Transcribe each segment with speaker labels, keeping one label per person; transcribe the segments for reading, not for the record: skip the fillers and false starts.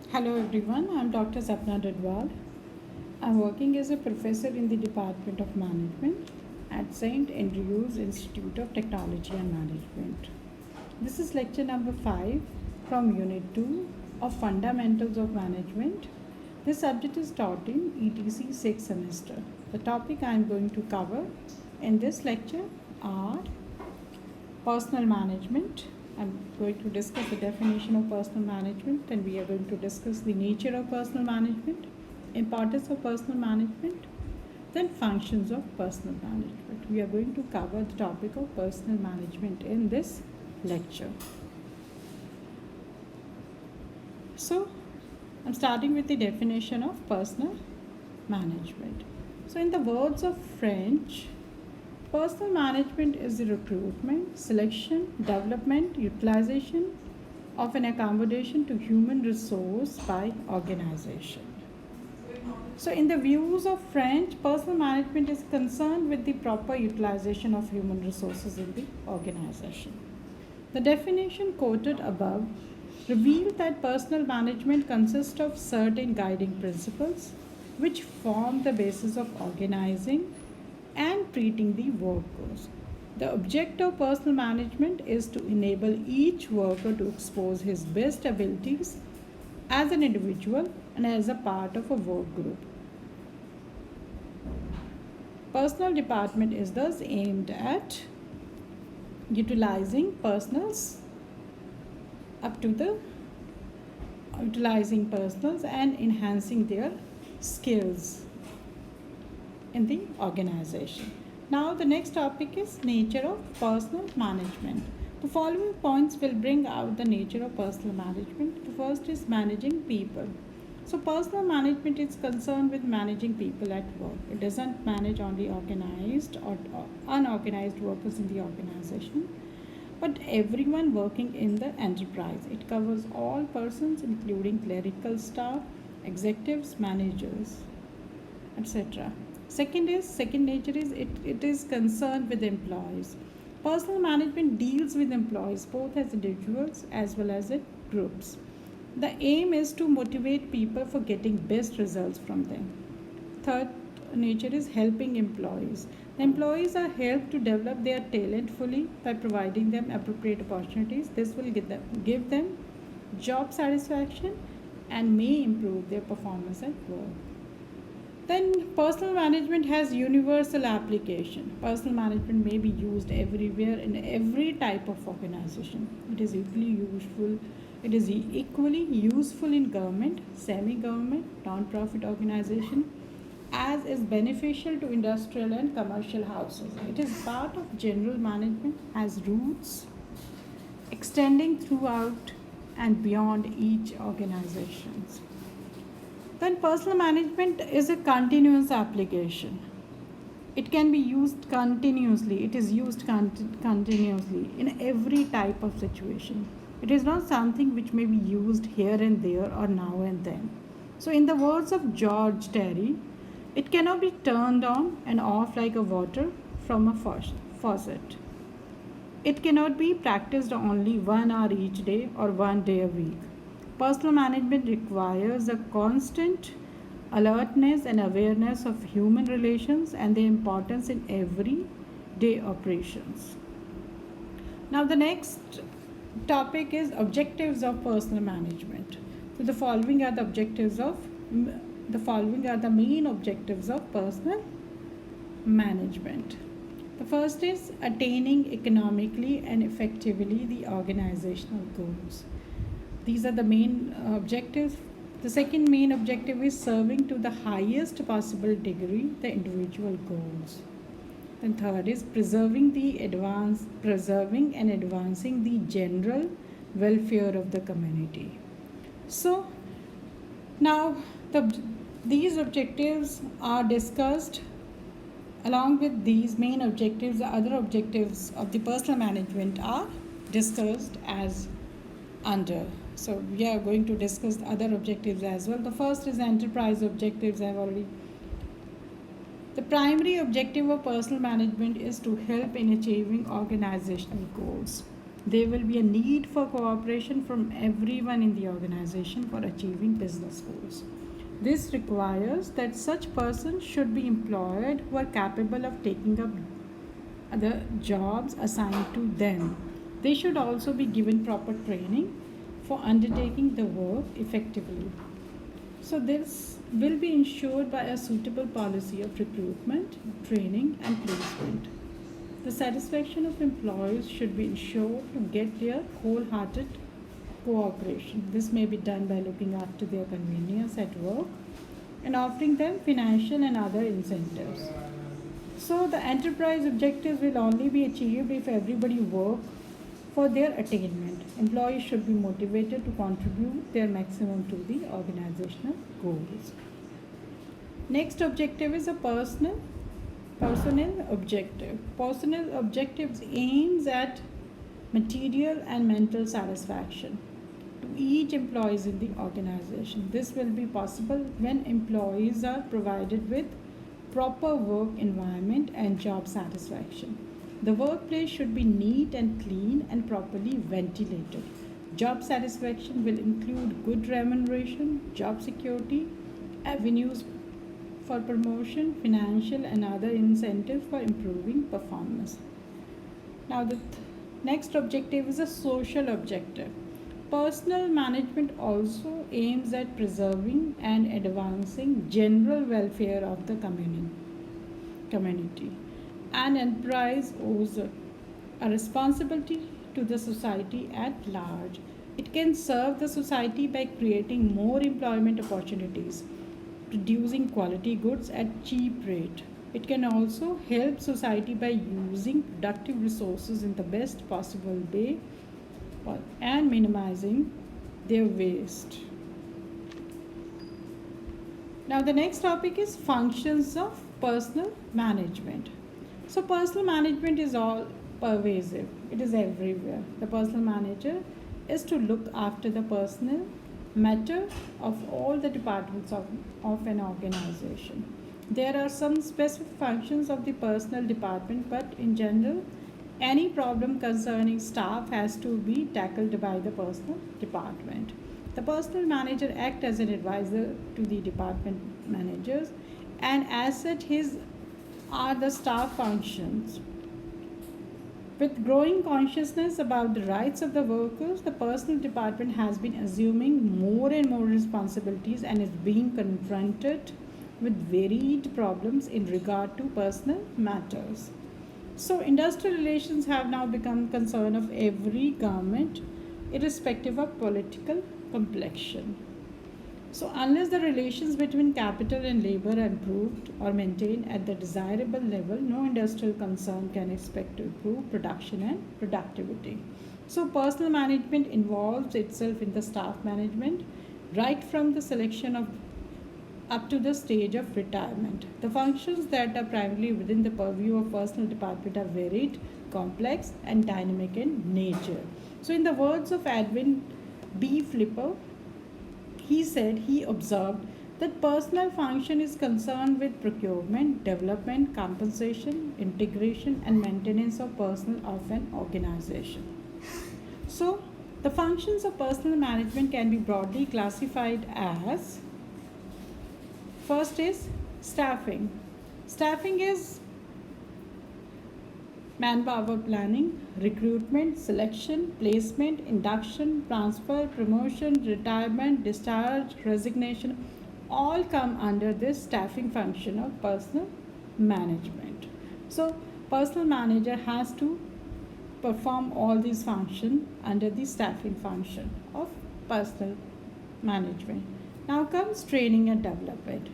Speaker 1: Hello everyone, I'm Dr. Sapna Dadwal. I'm working as a professor in the Department of Management at St. Andrews Institute of Technology and Management. This is lecture number 5 from Unit 2 of Fundamentals of Management. This subject is taught in ETC 6th semester. The topic I'm going to cover in this lecture are personal management. I'm going to discuss the definition of personal management, and we are going to discuss the nature of personal management, importance of personal management, then functions of personal management. We are going to cover the topic of personal management in this lecture. So, I'm starting with the definition of personal management. So, in the words of French, personal management is the recruitment, selection, development, utilization of an accommodation to human resource by organization. So, in the views of French, personal management is concerned with the proper utilization of human resources in the organization. The definition quoted above reveals that personal management consists of certain guiding principles which form the basis of organizing and treating the workers. The objective of personal management is to enable each worker to expose his best abilities as an individual and as a part of a work group. Personal department is thus aimed at utilizing personals and enhancing their skills in the organization. Now, the next topic is nature of personal management. The following points will bring out the nature of personal management. The first is managing people. So, personal management is concerned with managing people at work. It doesn't manage only organized or unorganized workers in the organization, but everyone working in the enterprise. It covers all persons, including clerical staff, executives, managers, etc. Second nature is it is concerned with employees. Personal management deals with employees both as individuals as well as in groups. The aim is to motivate people for getting best results from them. Third nature is helping employees. The employees are helped to develop their talent fully by providing them appropriate opportunities. This will give them job satisfaction and may improve their performance at work. Then personal management has universal application. Personal management may be used everywhere in every type of organization. It is equally useful in government, semi-government, non-profit organization, as is beneficial to industrial and commercial houses. It is part of general management, has roots extending throughout and beyond each organization. Then personal management is a continuous application. It can be used continuously. It is used continuously in every type of situation. It is not something which may be used here and there or now and then. So, in the words of George Terry, it cannot be turned on and off like a water from a faucet. It cannot be practiced only 1 hour each day or 1 day a week. Personal management requires a constant alertness and awareness of human relations and their importance in everyday operations. Now, the next topic is objectives of personal management. So, the following are the main objectives of personal management. The first is attaining economically and effectively the organizational goals. These are the main objectives. The second main objective is serving to the highest possible degree the individual goals. Then third is preserving and advancing the general welfare of the community. So now these objectives are discussed. Along with these main objectives, the other objectives of the personal management are discussed as under. So we are going to discuss other objectives as well. The first is enterprise objectives. The primary objective of personal management is to help in achieving organizational goals. There will be a need for cooperation from everyone in the organization for achieving business goals. This requires that such persons should be employed who are capable of taking up the jobs assigned to them. They should also be given proper training for undertaking the work effectively. So, this will be ensured by a suitable policy of recruitment, training, and placement. The satisfaction of employees should be ensured to get their wholehearted cooperation. This may be done by looking after their convenience at work and offering them financial and other incentives. So the enterprise objectives will only be achieved if everybody work for their attainment. Employees should be motivated to contribute their maximum to the organizational goals. Next objective is a personnel objective. Personnel objectives aims at material and mental satisfaction to each employees in the organization. This will be possible when employees are provided with proper work environment and job satisfaction. The workplace should be neat and clean and properly ventilated. Job satisfaction will include good remuneration, job security, avenues for promotion, financial and other incentives for improving performance. Now, the next objective is a social objective. Personal management also aims at preserving and advancing general welfare of the community. An enterprise owes a responsibility to the society at large. It can serve the society by creating more employment opportunities, producing quality goods at cheap rate. It can also help society by using productive resources in the best possible way and minimizing their waste. Now the next topic is functions of personal management. So personal management is all pervasive. It is everywhere. The personal manager is to look after the personal matter of all the departments of an organization. There are some specific functions of the personal department, but in general, any problem concerning staff has to be tackled by the personal department. The personal manager acts as an advisor to the department managers, and as such, his are the staff functions. With growing consciousness about the rights of the workers, the personal department has been assuming more and more responsibilities and is being confronted with varied problems in regard to personal matters. So, industrial relations have now become concern of every government, irrespective of political complexion. So, unless the relations between capital and labor are improved or maintained at the desirable level, no industrial concern can expect to improve production and productivity. So, personal management involves itself in the staff management, right from the selection of up to the stage of retirement. The functions that are primarily within the purview of personal department are varied, complex, and dynamic in nature. So, in the words of Edwin B. Flipper, he said he observed that personal function is concerned with procurement, development, compensation, integration, and maintenance of personnel of an organization. So, the functions of personal management can be broadly classified as: first is staffing. Staffing is manpower planning, recruitment, selection, placement, induction, transfer, promotion, retirement, discharge, resignation, all come under this staffing function of personal management. So, personal manager has to perform all these functions under the staffing function of personal management. Now comes training and development.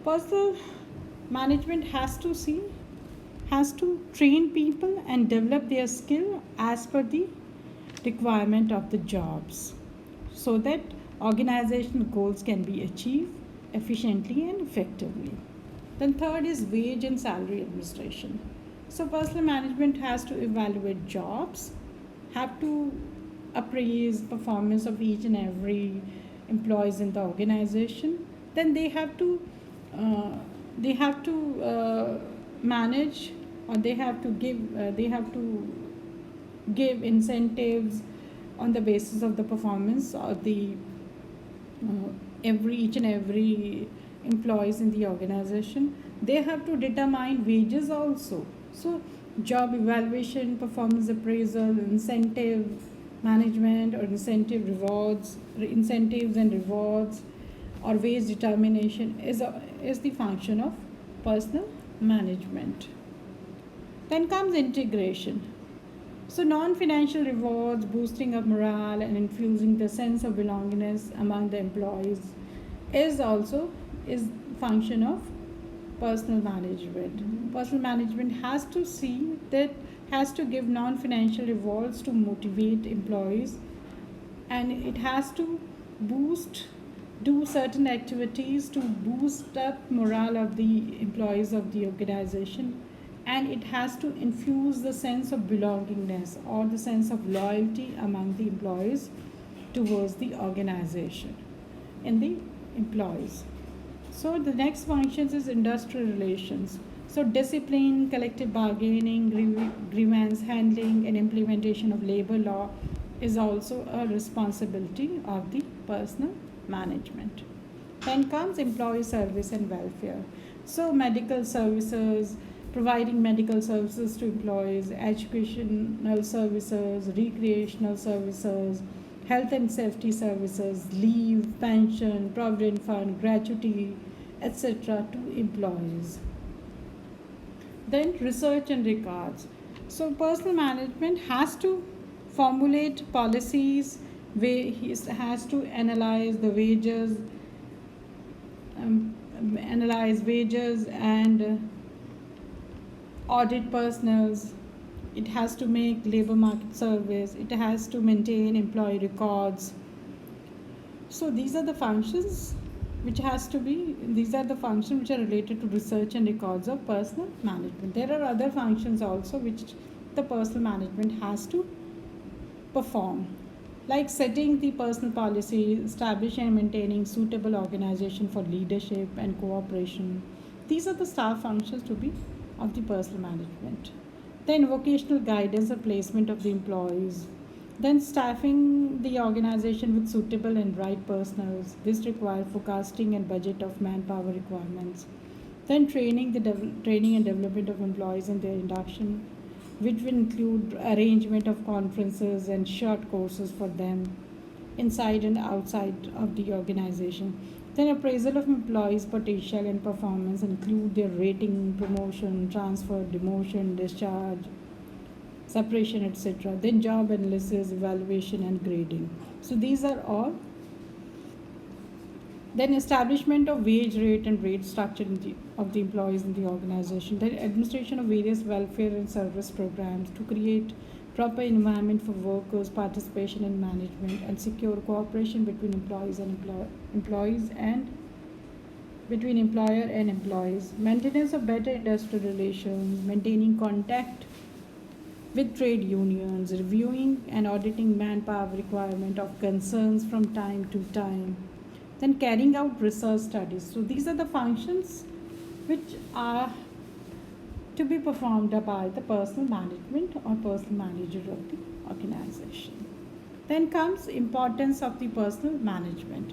Speaker 1: Personal management has to train people and develop their skill as per the requirement of the jobs so that organizational goals can be achieved efficiently and effectively. Then third is wage and salary administration. So personal management has to evaluate jobs, have to appraise performance of each and every employees in the organization. Then uh, they have to manage, or they have to give incentives on the basis of the performance of the every each and every employees in the organization. They have to determine wages also. So job evaluation, performance appraisal, incentive management, or incentives and rewards, or wage determination is the function of personal management. Then comes integration. So non-financial rewards, boosting of morale and infusing the sense of belongingness among the employees is function of personal management. Personal management has to see that has to give non-financial rewards to motivate employees, and it has to boost do certain activities to boost up morale of the employees of the organization, and it has to infuse the sense of belongingness or the sense of loyalty among the employees towards the organization and the employees. So the next functions is industrial relations. So discipline, collective bargaining, grievance handling, and implementation of labor law is also a responsibility of the personal management. Then comes employee service and welfare. So medical services, providing medical services to employees, educational services, recreational services, health and safety services, leave, pension, provident fund, gratuity, etc. to employees. Then research and records. So personal management has to formulate policies, he has to analyze the wages, and audit personnels. It has to make labor market surveys. It has to maintain employee records. So these are the functions which are related to research and records of personal management. There are other functions also which the personal management has to perform, like setting the personal policy, establishing and maintaining suitable organization for leadership and cooperation. These are the staff functions to be of the personal management. Then vocational guidance or placement of the employees. Then staffing the organization with suitable and right personnel. This requires forecasting and budget of manpower requirements. Then training and development of employees and their induction, which will include arrangement of conferences and short courses for them inside and outside of the organization. Then appraisal of employees' potential and performance include their rating, promotion, transfer, demotion, discharge, separation, etc. Then job analysis, evaluation, and grading. So these are all. Then establishment of wage rate and rate structure of the employees in the organization. Then administration of various welfare and service programs to create proper environment for workers' participation in management and secure cooperation between employees and between employer and employees. Maintenance of better industrial relations, maintaining contact with trade unions, reviewing and auditing manpower requirement of concerns from time to time. Then carrying out research studies. So these are the functions which are to be performed by the personal management or personal manager of the organization. Then comes importance of the personal management.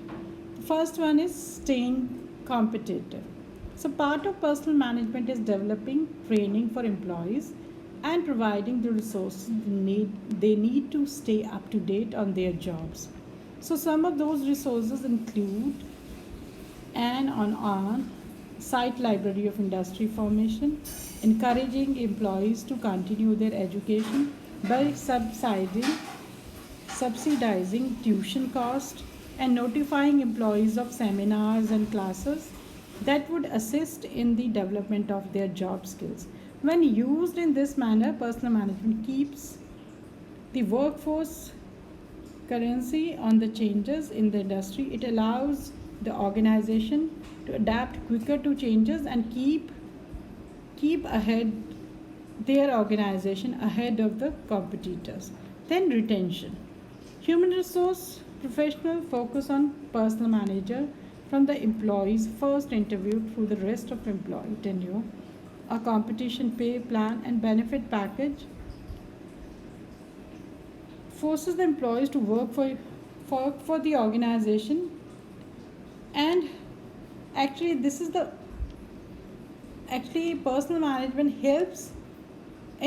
Speaker 1: The first one is staying competitive. So part of personal management is developing training for employees and providing the resources they need to stay up to date on their jobs. So some of those resources include an on-site library of industry formation, encouraging employees to continue their education by subsidizing tuition cost, and notifying employees of seminars and classes that would assist in the development of their job skills. When used in this manner, personal management keeps the workforce currency on the changes in the industry. It allows the organization to adapt quicker to changes and keep ahead their organization ahead of the competitors. Then retention. Human resource professional focus on personal manager from the employee's first interview through the rest of employee tenure. A competition pay plan and benefit package forces the employees to for the organization. And actually this is the actually personal management helps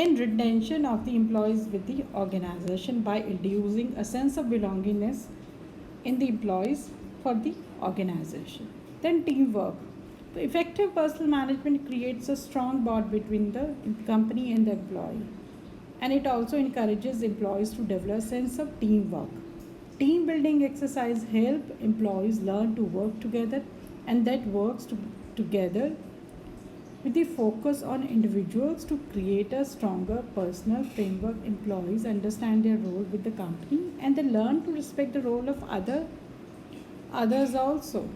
Speaker 1: in retention of the employees with the organization by inducing a sense of belongingness in the employees for the organization. Then teamwork. The effective personal management creates a strong bond between the company and the employee, and it also encourages employees to develop a sense of teamwork. Team building exercise help employees learn to work together, and that together with the focus on individuals to create a stronger personal framework. Employees understand their role with the company, and they learn to respect the role of others also.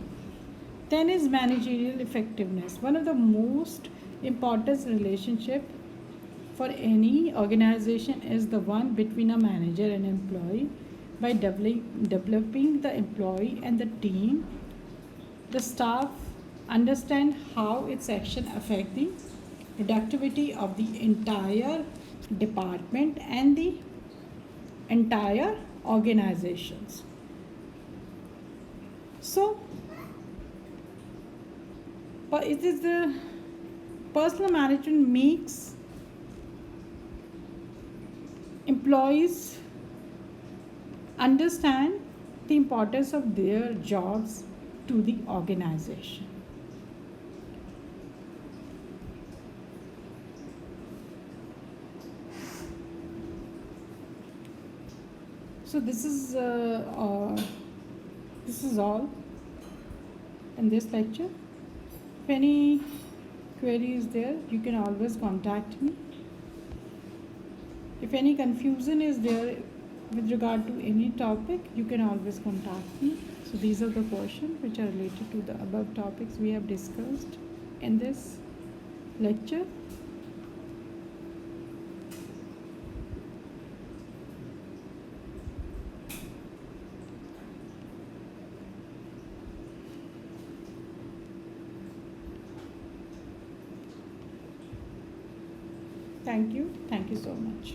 Speaker 1: Then is managerial effectiveness. One of the most important relationship for any organization is the one between a manager and employee. By developing the employee and the team, the staff understand how its action affect the productivity of the entire department and the entire organizations. So, but it is the personal management makes employees understand the importance of their jobs to the organization. So this is all in this lecture. If any query is there, you can always contact me. If any confusion is there with regard to any topic, you can always contact me. So these are the questions which are related to the above topics we have discussed in this lecture. Thank you so much.